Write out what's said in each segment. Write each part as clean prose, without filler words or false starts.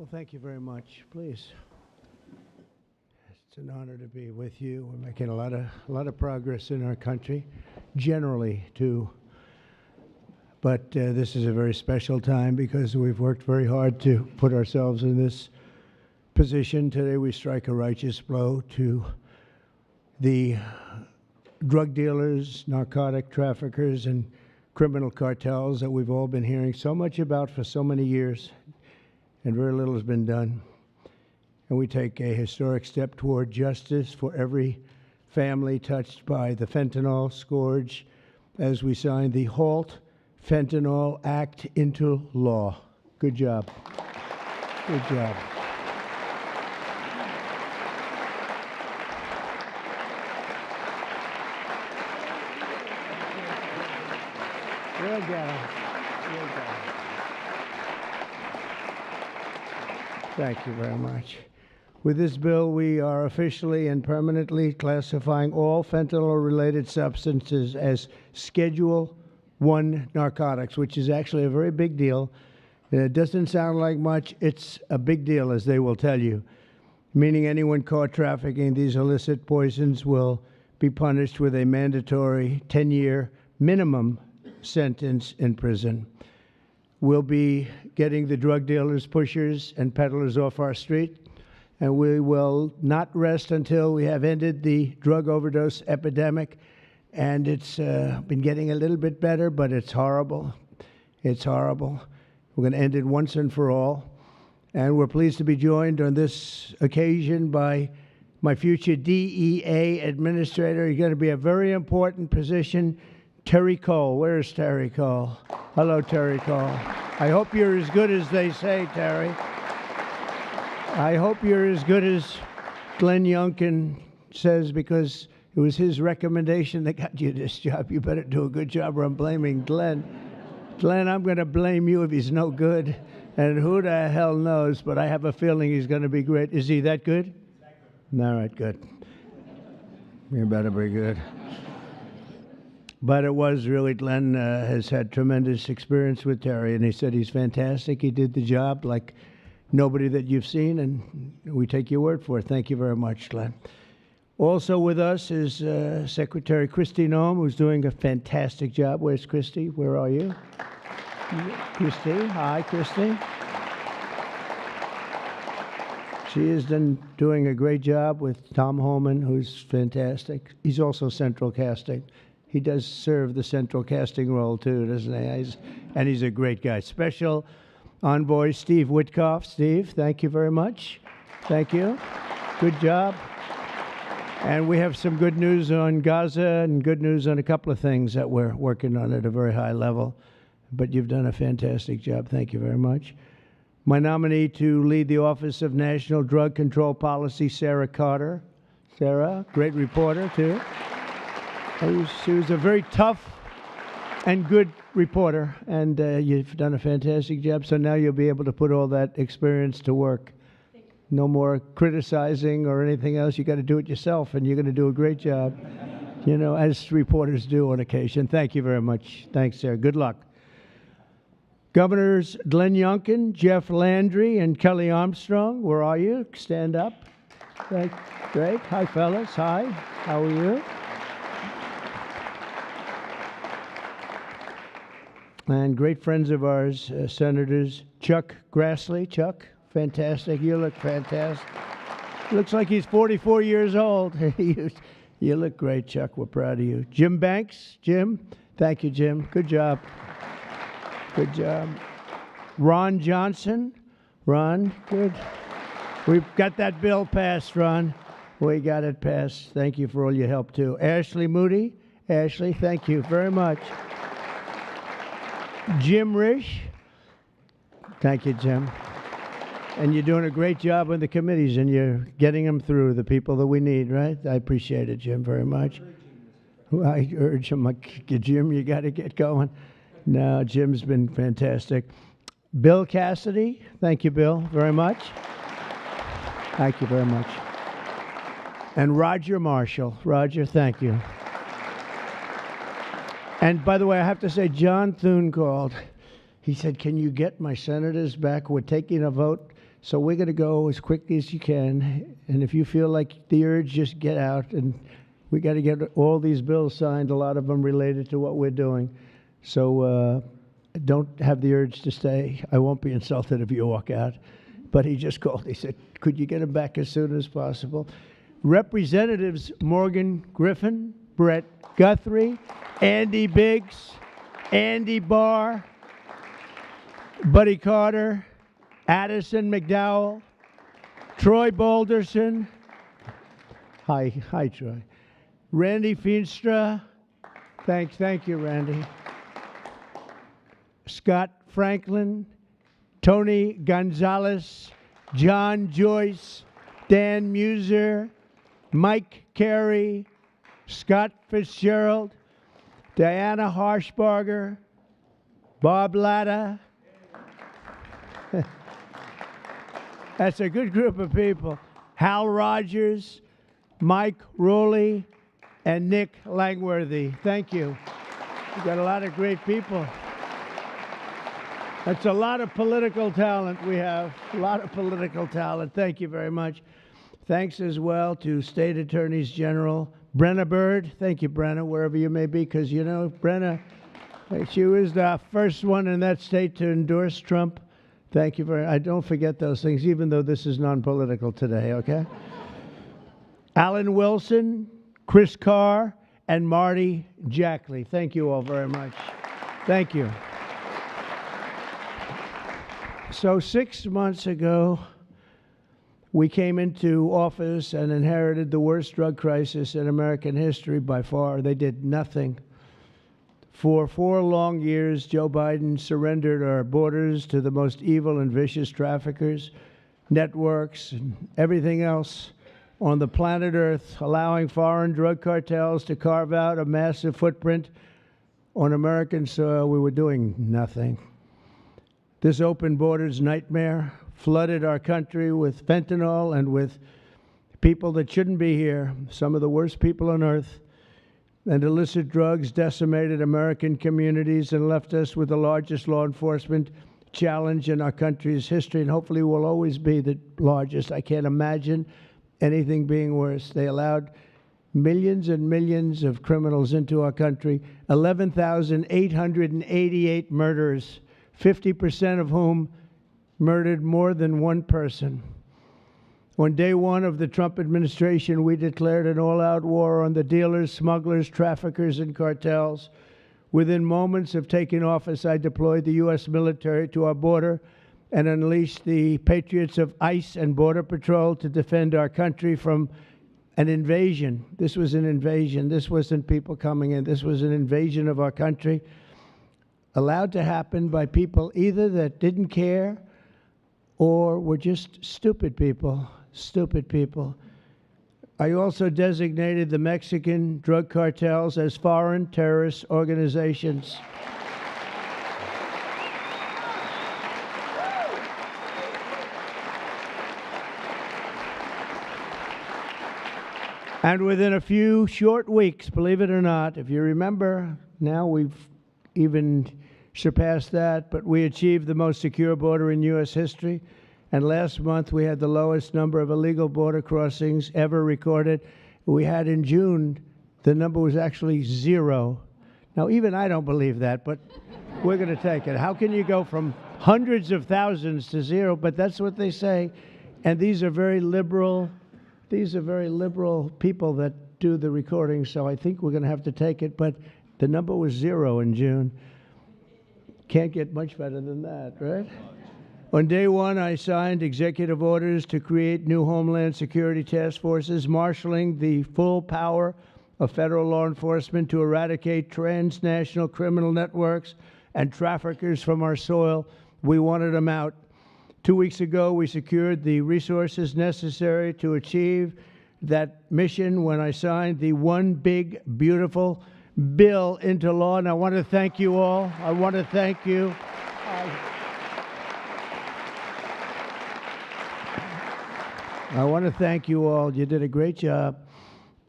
Well, thank you very much. Please. It's an honor to be with you. We're making a lot of progress in our country, generally too. But this is a very special time because we've worked very hard to put ourselves in this position. Today we strike a righteous blow to the drug dealers, narcotic traffickers, and criminal cartels that we've all been hearing so much about for so many years, and very little has been done. And we take a historic step toward justice for every family touched by the fentanyl scourge as we sign the HALT Fentanyl Act into law. Good job. Good job. Good job. Good job. Thank you very much. With this bill, we are officially and permanently classifying all fentanyl-related substances as Schedule I narcotics, which is actually a very big deal. It doesn't sound like much. It's a big deal, as they will tell you, meaning anyone caught trafficking these illicit poisons will be punished with a mandatory 10-year minimum sentence in prison. We'll be getting the drug dealers, pushers, and peddlers off our street, and we will not rest until we have ended the drug overdose epidemic. And it's been getting a little bit better, but it's horrible. It's horrible. We're going to end it once and for all. And we're pleased to be joined on this occasion by my future DEA administrator. He's going to be a very important position, Terry Cole. Where's Terry Cole? Hello, Terry Cole. I hope you're as good as they say, Terry. I hope you're as good as Glenn Youngkin says, because it was his recommendation that got you this job. You better do a good job, or I'm blaming Glenn. Glenn, I'm going to blame you if he's no good. And who the hell knows, but I have a feeling he's going to be great. Is he that good? All right, good. You better be good. But it was really, Glenn has had tremendous experience with Terry, and he said he's fantastic. He did the job like nobody that you've seen, and we take your word for it. Thank you very much, Glenn. Also with us is Secretary Kristi Noem, who's doing a fantastic job. Where's Kristi? Where are you? Kristi. Hi, Kristi. She is doing a great job with Tom Homan, who's fantastic. He's also central casting. He does serve the central casting role, too, doesn't he? And he's a great guy. Special Envoy Steve Witkoff. Steve, thank you very much. Thank you. Good job. And we have some good news on Gaza and good news on a couple of things that we're working on at a very high level. But you've done a fantastic job. Thank you very much. My nominee to lead the Office of National Drug Control Policy, Sarah Carter. Sarah, great reporter, too. She was a very tough and good reporter, and you've done a fantastic job. So now you'll be able to put all that experience to work. No more criticizing or anything else. You got to do it yourself, and you're going to do a great job, you know, as reporters do on occasion. Thank you very much. Thanks, Sarah. Good luck. Governors Glenn Youngkin, Jeff Landry, and Kelly Armstrong, where are you? Stand up. Great. Hi, fellas. Hi. How are you? And great friends of ours, Senators Chuck Grassley. Chuck, fantastic. You look fantastic. Looks like he's 44 years old. You look great, Chuck. We're proud of you. Jim Banks. Jim. Thank you, Jim. Good job. Good job. Ron Johnson. Ron, good. We've got that bill passed, Ron. We got it passed. Thank you for all your help, too. Ashley Moody. Ashley, thank you very much. Jim Risch. Thank you, Jim. And you're doing a great job on the committees, and you're getting them through, the people that we need, right? I appreciate it, Jim, very much. I urge him, like, Jim, you got to get going. No, Jim's been fantastic. Bill Cassidy. Thank you, Bill, very much. Thank you very much. And Roger Marshall. Roger, thank you. And by the way, I have to say, John Thune called. He said, can you get my senators back? We're taking a vote So we're going to go as quickly as you can. And if you feel like the urge, just get out. And we got to get all these bills signed, a lot of them related to what we're doing. So don't have the urge to stay. I won't be insulted if you walk out. But he just called. He said, could you get him back as soon as possible? Representatives Morgan Griffin, Brett Guthrie, Andy Biggs, Andy Barr, Buddy Carter, Addison McDowell, Troy Balderson. Hi, Troy. Randy Feenstra. Thank you, Randy. Scott Franklin, Tony Gonzalez, John Joyce, Dan Muser, Mike Carey, Scott Fitzgerald, Diana Harshbarger, Bob Latta. That's a good group of people. Hal Rogers, Mike Rowley, and Nick Langworthy. Thank you. We've got a lot of great people. That's a lot of political talent we have. A lot of political talent. Thank you very much. Thanks as well to State Attorneys General Brenna Bird. Thank you, Brenna, wherever you may be, because, you know, Brenna, she was the first one in that state to endorse Trump. Thank you very much. I don't forget those things, even though this is non-political today, okay? Alan Wilson, Chris Carr, and Marty Jackley. Thank you all very much. Thank you. So 6 months ago, we came into office and inherited the worst drug crisis in American history by far. They did nothing. For 4 long years, Joe Biden surrendered our borders to the most evil and vicious traffickers, networks, and everything else on the planet Earth, allowing foreign drug cartels to carve out a massive footprint on American soil. We were doing nothing. This open borders nightmare flooded our country with fentanyl and with people that shouldn't be here, some of the worst people on earth. And illicit drugs decimated American communities and left us with the largest law enforcement challenge in our country's history, and hopefully will always be the largest. I can't imagine anything being worse. They allowed millions and millions of criminals into our country, 11,888 murders, 50% of whom murdered more than one person. On day one of the Trump administration, we declared an all-out war on the dealers, smugglers, traffickers, and cartels. Within moments of taking office, I deployed the U.S. military to our border and unleashed the patriots of ICE and Border Patrol to defend our country from an invasion. This was an invasion. This wasn't people coming in. This was an invasion of our country, allowed to happen by people either that didn't care or were just stupid people. Stupid people. I also designated the Mexican drug cartels as foreign terrorist organizations. And within a few short weeks, believe it or not, if you remember, now we've even surpassed that, but we achieved the most secure border in U.S. history. And last month, we had the lowest number of illegal border crossings ever recorded. We had in June, the number was actually 0. Now, even I don't believe that, but we're going to take it. How can you go from hundreds of thousands to 0? But that's what they say. And these are very liberal people that do the recording, so I think we're going to have to take it. But the number was 0 in June. Can't get much better than that, right? On day one, I signed executive orders to create new Homeland Security task forces, marshaling the full power of federal law enforcement to eradicate transnational criminal networks and traffickers from our soil. We wanted them out. 2 weeks ago, we secured the resources necessary to achieve that mission when I signed the One Big Beautiful Bill into law. And I want to thank you all. I want to thank you. I want to thank you all. You did a great job.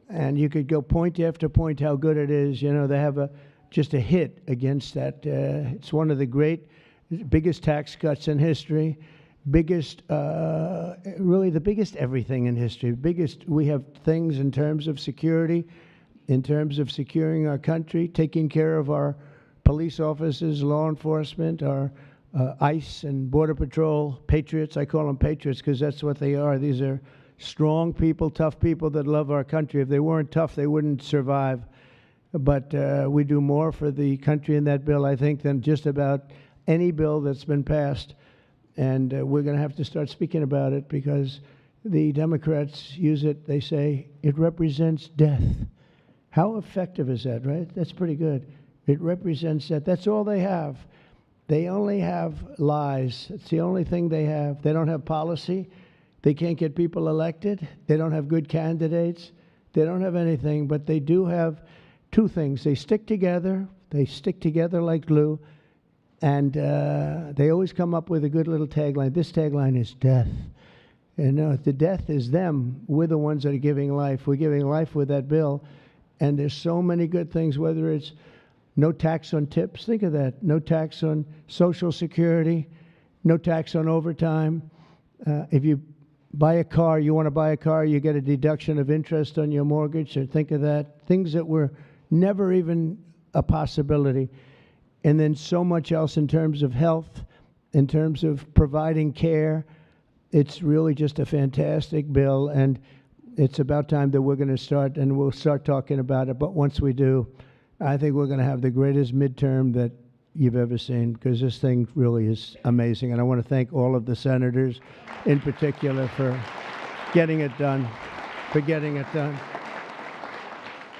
And you could go point after point how good it is. You know, they have just a hit against that. It's one of the biggest tax cuts in history. biggest, really the biggest everything in history. We have things in terms of security, in terms of securing our country, taking care of our police officers, law enforcement, our ICE and Border Patrol patriots. I call them patriots because that's what they are. These are strong people, tough people that love our country. If they weren't tough, they wouldn't survive. But we do more for the country in that bill, I think, than just about any bill that's been passed. And we're going to have to start speaking about it because the Democrats use it. They say it represents death. How effective is that, right? That's pretty good. It represents that. That's all they have. They only have lies. It's the only thing they have. They don't have policy. They can't get people elected. They don't have good candidates. They don't have anything, but they do have two things. They stick together. They stick together like glue. And they always come up with a good little tagline. This tagline is death. And no, the death is them. We're the ones that are giving life. We're giving life with that bill. And there's so many good things, whether it's no tax on tips. Think of that. No tax on Social Security. No tax on overtime. If you buy a car, you want to buy a car, you get a deduction of interest on your mortgage. So think of that. Things that were never even a possibility. And then so much else in terms of health, in terms of providing care. It's really just a fantastic bill, and it's about time that we're going to start, and we'll start talking about it. But once we do, I think we're going to have the greatest midterm that you've ever seen, because this thing really is amazing. And I want to thank all of the senators in particular for getting it done,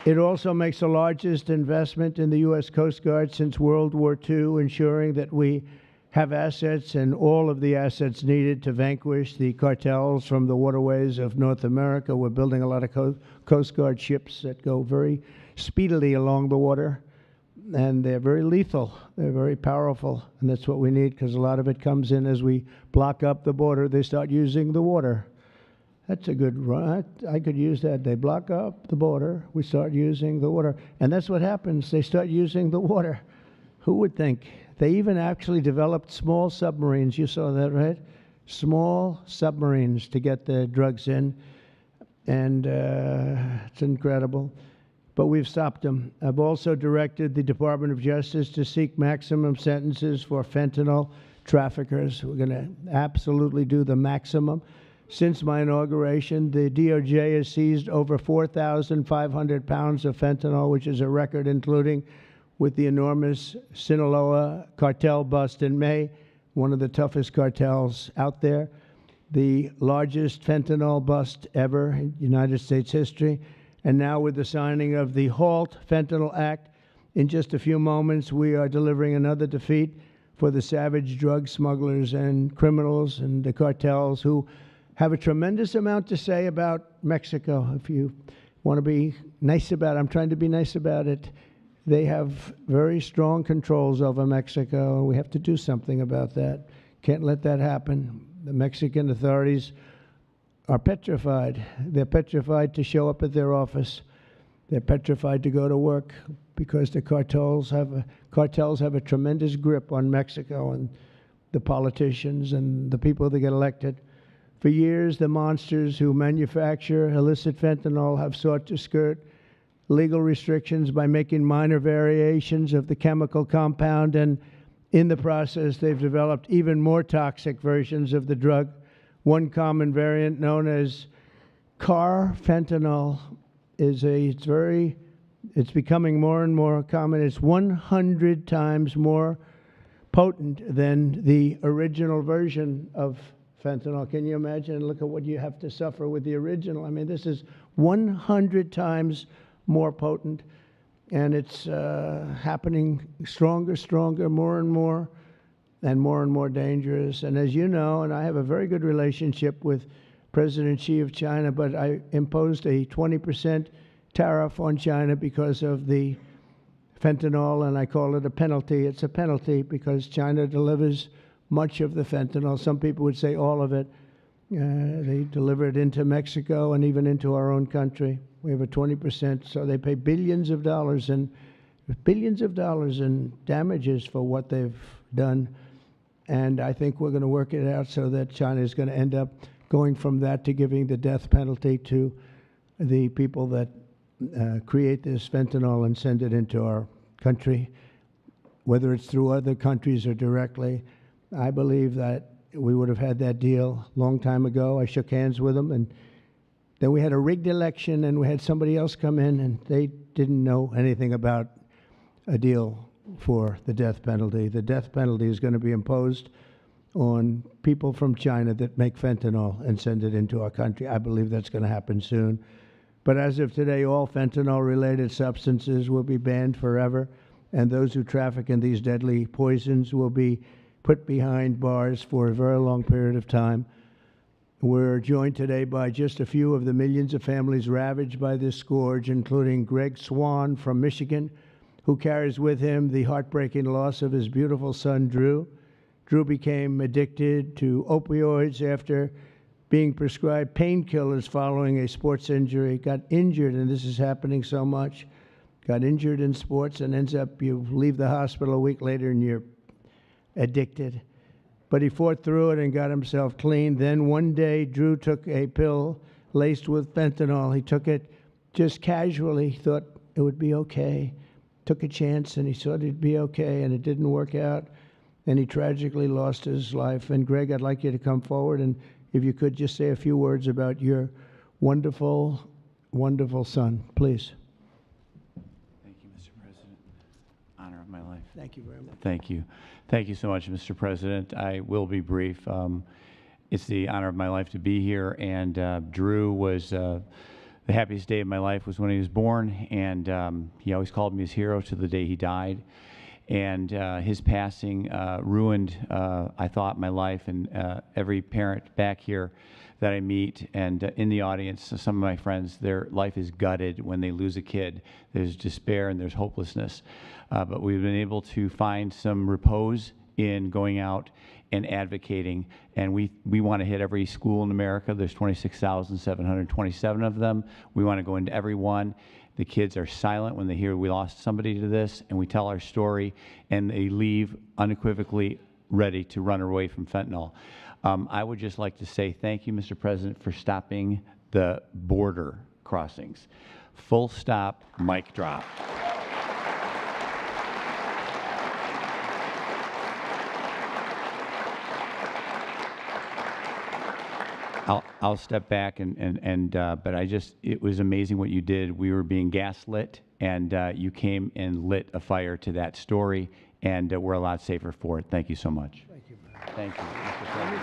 It also makes the largest investment in the U.S. Coast Guard since World War II, ensuring that we have assets and all of the assets needed to vanquish the cartels from the waterways of North America. We're building a lot of Coast Guard ships that go very speedily along the water, and they're very lethal. They're very powerful, and that's what we need, because a lot of it comes in as we block up the border. They start using the water. That's a good run. I could use that. They block up the border. We start using the water. And that's what happens. They start using the water. Who would think? They even actually developed small submarines. You saw that, right? Small submarines to get the drugs in. And it's incredible. But we've stopped them. I've also directed the Department of Justice to seek maximum sentences for fentanyl traffickers. We're going to absolutely do the maximum. Since my inauguration, the DOJ has seized over 4,500 pounds of fentanyl, which is a record, including with the enormous Sinaloa cartel bust in May, one of the toughest cartels out there, the largest fentanyl bust ever in United States history. And now with the signing of the HALT Fentanyl Act, in just a few moments, we are delivering another defeat for the savage drug smugglers and criminals and the cartels who have a tremendous amount to say about Mexico. If you want to be nice about it, I'm trying to be nice about it. They have very strong controls over Mexico, and we have to do something about that. Can't let that happen. The Mexican authorities are petrified. They're petrified to show up at their office. They're petrified to go to work because the cartels have a tremendous grip on Mexico and the politicians and the people that get elected. For years, the monsters who manufacture illicit fentanyl have sought to skirt legal restrictions by making minor variations of the chemical compound, and in the process, they've developed even more toxic versions of the drug. One common variant, known as carfentanil, it's becoming more and more common. It's 100 times more potent than the original version of fentanyl. Can you imagine? Look at what you have to suffer with the original. I mean, this is 100 times more potent, and it's happening stronger, more and more dangerous. And as you know, and I have a very good relationship with President Xi of China, but I imposed a 20% tariff on China because of the fentanyl, and I call it a penalty. It's a penalty because China delivers much of the fentanyl. Some people would say all of it. They deliver it into Mexico and even into our own country. We have a 20%, so they pay billions of dollars in damages for what they've done. And I think we're going to work it out so that China is going to end up going from that to giving the death penalty to the people that create this fentanyl and send it into our country, whether it's through other countries or directly. I believe that we would have had that deal a long time ago. I shook hands with them, and then we had a rigged election, and we had somebody else come in, and they didn't know anything about a deal for the death penalty. The death penalty is going to be imposed on people from China that make fentanyl and send it into our country. I believe that's going to happen soon. But as of today, all fentanyl-related substances will be banned forever, and those who traffic in these deadly poisons will be put behind bars for a very long period of time. We're joined today by just a few of the millions of families ravaged by this scourge, including Greg Swan from Michigan, who carries with him the heartbreaking loss of his beautiful son, Drew. Drew became addicted to opioids after being prescribed painkillers following a sports injury, got injured, and this is happening so much, got injured in sports and ends up, you leave the hospital a week later and you're addicted. But he fought through it and got himself clean. Then one day, Drew took a pill laced with fentanyl. He took it just casually, thought it would be okay. Took a chance and he thought it'd be okay, and it didn't work out. And he tragically lost his life. And Greg, I'd like you to come forward, and if you could just say a few words about your wonderful, wonderful son, please. Thank you, Mr. President. Honor of my life. Thank you very much. Thank you. Thank you so much, Mr. President. I will be brief. It's the honor of my life to be here, and Drew was the happiest day of my life was when he was born, and he always called me his hero to the day he died. And his passing ruined, I thought, my life, and every parent back here that I meet and in the audience, some of my friends, their life is gutted when they lose a kid. There's despair and there's hopelessness. But we've been able to find some repose in going out and advocating, and we want to hit every school in America. There's 26,727 of them. We want to go into every one. The kids are silent when they hear we lost somebody to this, and we tell our story, and they leave unequivocally ready to run away from fentanyl. I would just like to say thank you, Mr. President, for stopping the border crossings. Full stop, mic drop. I'll step back but it was amazing what you did. We were being gaslit, and you came and lit a fire to that story, and we're a lot safer for it. Thank you so much. Thank you. Thank you, Mr. President.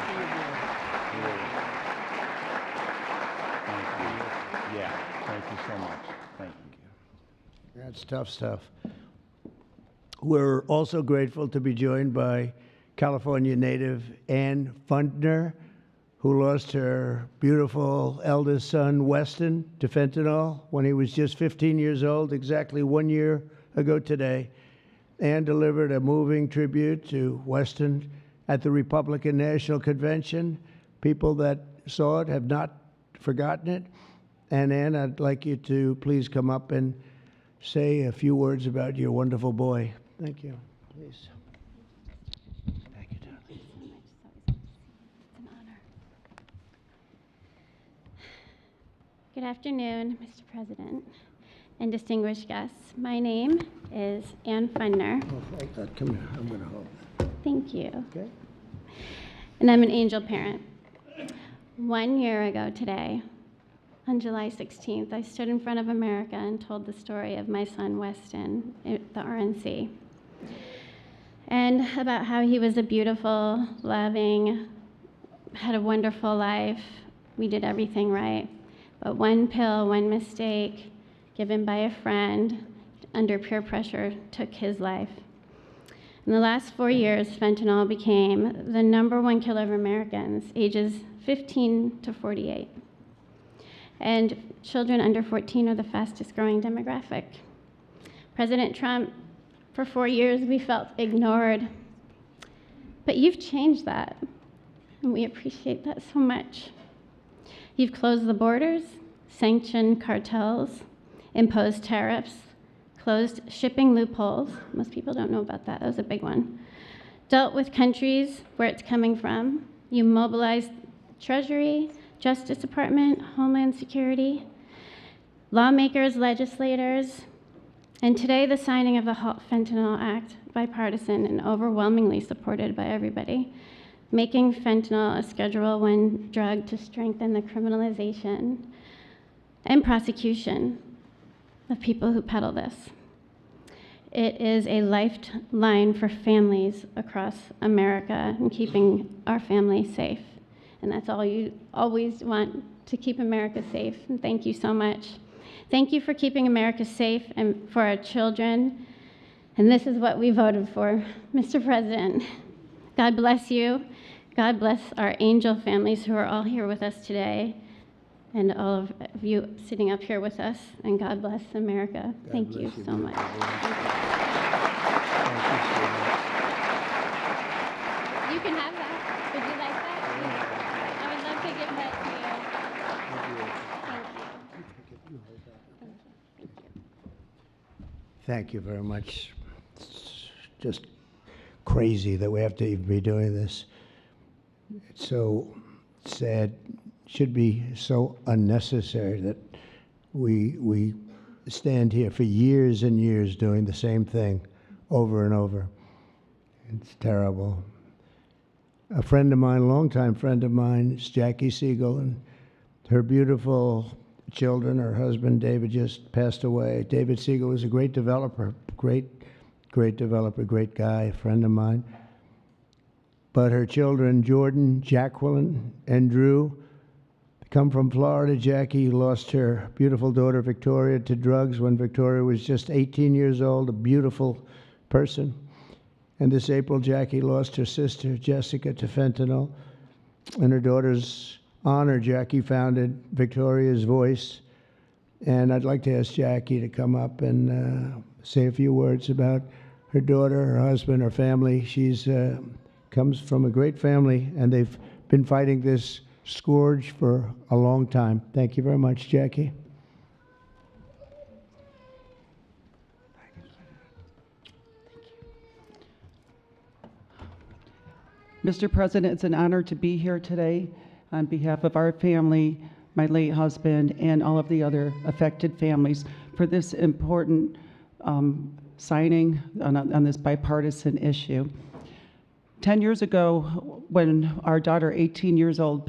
Thank you. Yeah, thank you so much. Thank you. That's tough stuff. We're also grateful to be joined by California native Ann Fundner, who lost her beautiful eldest son, Weston, to fentanyl when he was just 15 years old, exactly 1 year ago today. Ann delivered a moving tribute to Weston at the Republican National Convention. People that saw it have not forgotten it. And Ann, I'd like you to please come up and say a few words about your wonderful boy. Thank you. Please. Thank you, darling. It's an honor. Good afternoon, Mr. President and distinguished guests. My name is Ann Fundner. Oh, thank God. Come here. I'm going to hold it. Thank you. Okay. And I'm an angel parent. 1 year ago today, on July 16th, I stood in front of America and told the story of my son, Weston, at the RNC. And about how he was a beautiful, loving, had a wonderful life. We did everything right. But one pill, one mistake, given by a friend under peer pressure, took his life. In the last 4 years, fentanyl became the #1 killer of Americans, ages 15 to 48. And children under 14 are the fastest growing demographic. President Trump, for 4 years, we felt ignored. But you've changed that, and we appreciate that so much. You've closed the borders, sanctioned cartels, imposed tariffs, closed shipping loopholes. Most people don't know about that. That was a big one. dealt with countries where it's coming from. You mobilized Treasury, Justice Department, Homeland Security, lawmakers, legislators, and today the signing of the HALT Fentanyl Act, bipartisan and overwhelmingly supported by everybody, making fentanyl a Schedule I drug to strengthen the criminalization and prosecution of people who peddle this. It is a lifeline for families across America and keeping our families safe. And that's all you always want, to keep America safe. And thank you so much. Thank you for keeping America safe and for our children. And this is what we voted for, Mr. President. God bless you. God bless our angel families who are all here with us today, and all of you sitting up here with us. And God bless America. Thank you so much. You can have that. Would you like that? I would love to give that to you. Thank you. Thank you very much. It's just crazy that we have to even be doing this. It's so sad. It should be so unnecessary that we stand here for years and years doing the same thing over and over. It's terrible. A friend of mine, a longtime friend of mine, is Jackie Siegel, and her beautiful children, her husband David just passed away. David Siegel was a great developer, great developer, great guy, a friend of mine. But her children, Jordan, Jacqueline, and Drew, come from Florida. Jackie lost her beautiful daughter, Victoria, to drugs when Victoria was just 18 years old, a beautiful person. And this April, Jackie lost her sister, Jessica, to fentanyl. In her daughter's honor, Jackie founded Victoria's Voice. And I'd like to ask Jackie to come up and say a few words about her daughter, her husband, her family. She's comes from a great family, and they've been fighting this scourge for a long time. Thank you very much, Jackie. Mr. President, it's an honor to be here today on behalf of our family, my late husband, and all of the other affected families for this important signing on this bipartisan issue. 10 years ago, when our daughter, 18 years old,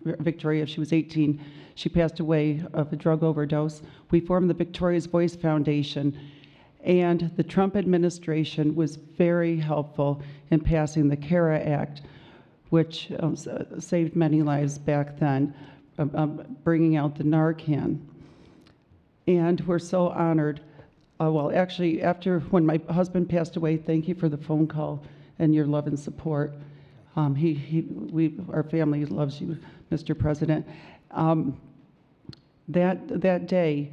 Victoria, she was 18, she passed away of a drug overdose. We formed the Victoria's Voice Foundation, and the Trump administration was very helpful in passing the CARA Act, which saved many lives back then, bringing out the Narcan. And we're so honored. Well, actually, when my husband passed away, thank you for the phone call and your love and support. Our family loves you, Mr. President. That day,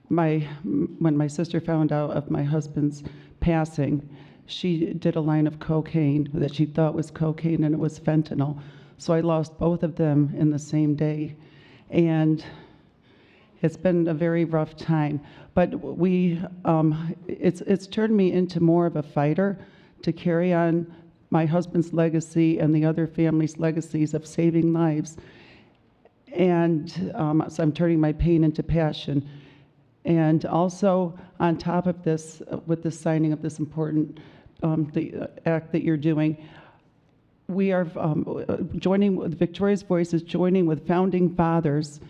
when my sister found out of my husband's passing, she did a line of cocaine that she thought was cocaine, and it was fentanyl. So I lost both of them in the same day. And it's been a very rough time. But it's turned me into more of a fighter to carry on my husband's legacy and the other families' legacies of saving lives. And so I'm turning my pain into passion. And also, on top of this, with the signing of this important the act that you're doing, we are joining with Victoria's Voice is joining with founding fathers,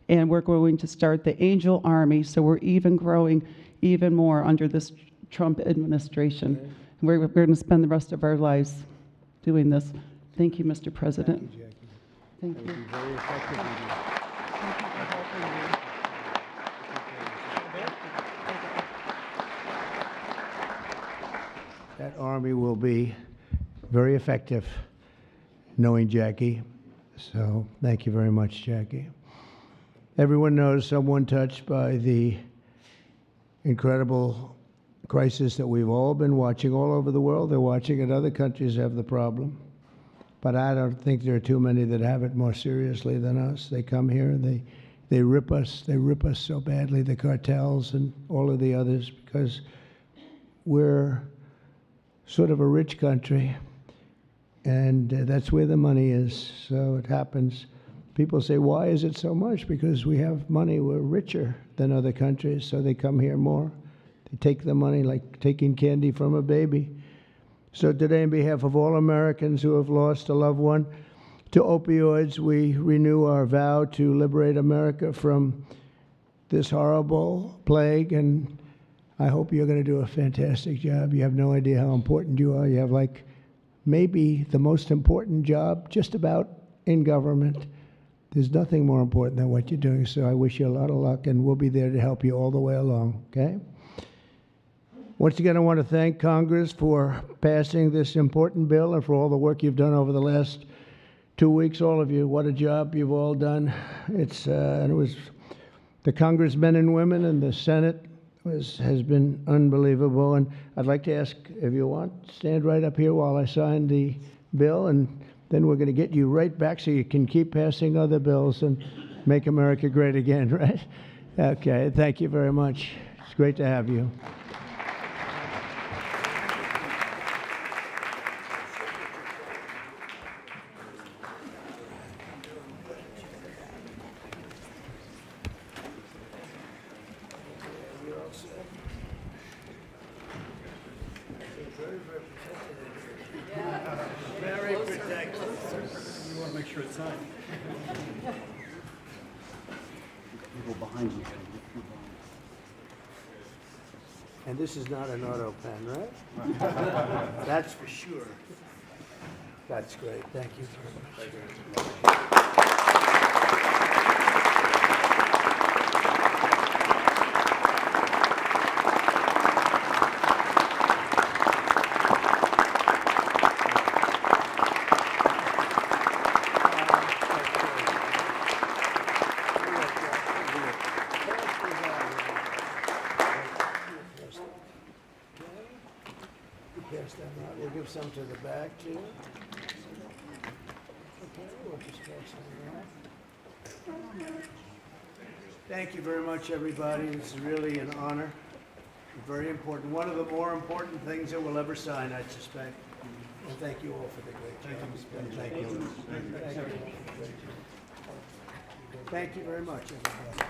and we're going to start the Angel Army. So we're even growing even more under this Trump administration. Okay. We're going to spend the rest of our lives doing this. Thank you, Mr. President. Thank you, Jackie. Thank That you. would be very effective. Thank you for helping me. That army will be very effective, knowing Jackie. So thank you very much, Jackie. Everyone knows someone touched by the incredible crisis that we've all been watching all over the world. They're watching it. Other countries have the problem. But I don't think there are too many that have it more seriously than us. They come here and they rip us. They rip us so badly, the cartels and all of the others, because we're sort of a rich country, And that's where the money is. So it happens. People say, why is it so much? Because we have money. We're richer than other countries, so they come here more. They take the money like taking candy from a baby. So today, on behalf of all Americans who have lost a loved one to opioids, we renew our vow to liberate America from this horrible plague. And I hope you're going to do a fantastic job. You have no idea how important you are. You have like maybe the most important job just about in government. There's nothing more important than what you're doing, so I wish you a lot of luck, and we'll be there to help you all the way along, okay? Once again, I want to thank Congress for passing this important bill and for all the work you've done over the last 2 weeks, all of you. What a job you've all done. And it was the congressmen and women and the Senate has been unbelievable. And I'd like to ask, if you want, stand right up here while I sign the bill, and then we're going to get you right back so you can keep passing other bills and make America great again, right? Okay, thank you very much. It's great to have you. Very protected. You want to make sure it's signed. People behind you. And this is not an auto pen, right? That's for sure. That's great. Thank you very much. Pass them out. We'll give some to the back too. Okay, we'll just pass them out. Thank you very much, everybody. This is really an honor. Very important. One of the more important things that we'll ever sign, I suspect. And thank you all for the great job. Thank you. Thank you. Thank you very much, everybody.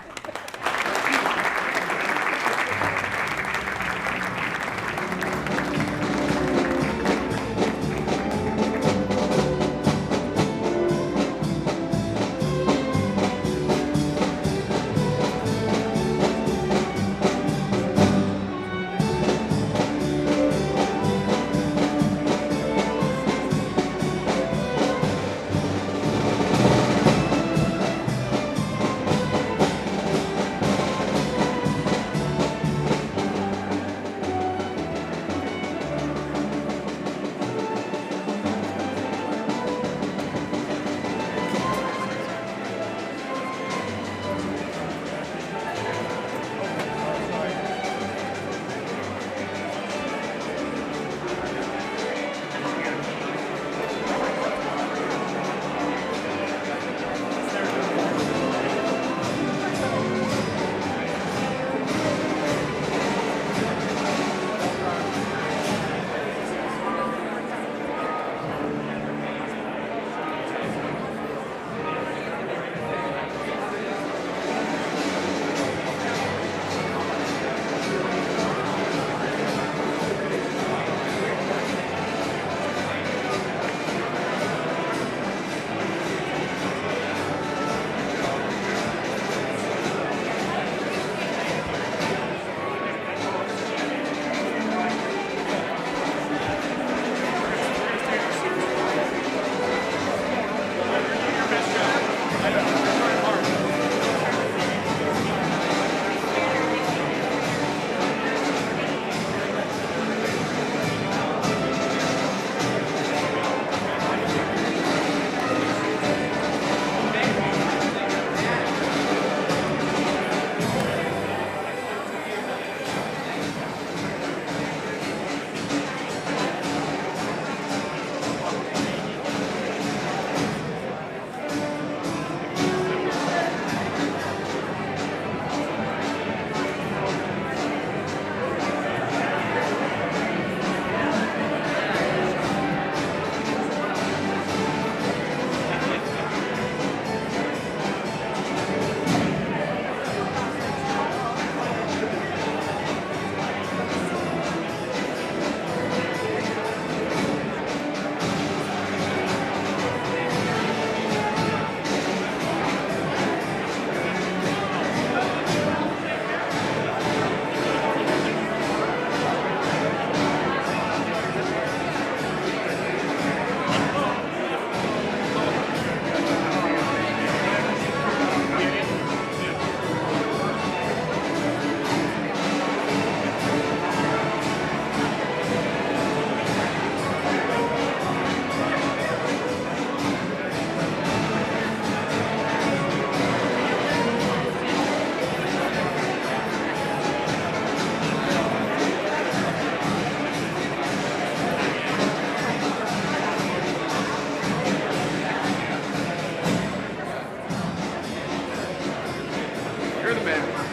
You're the man.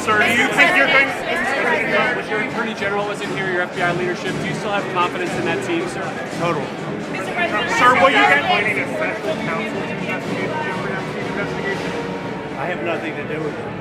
Sir, do you think you're going with your Attorney General wasn't here, your FBI leadership, do you still have confidence in that team, sir? Total. Sir, will you get... Appointing a special counsel to investigate the Jeffrey Epstein investigation? I have nothing to do with it.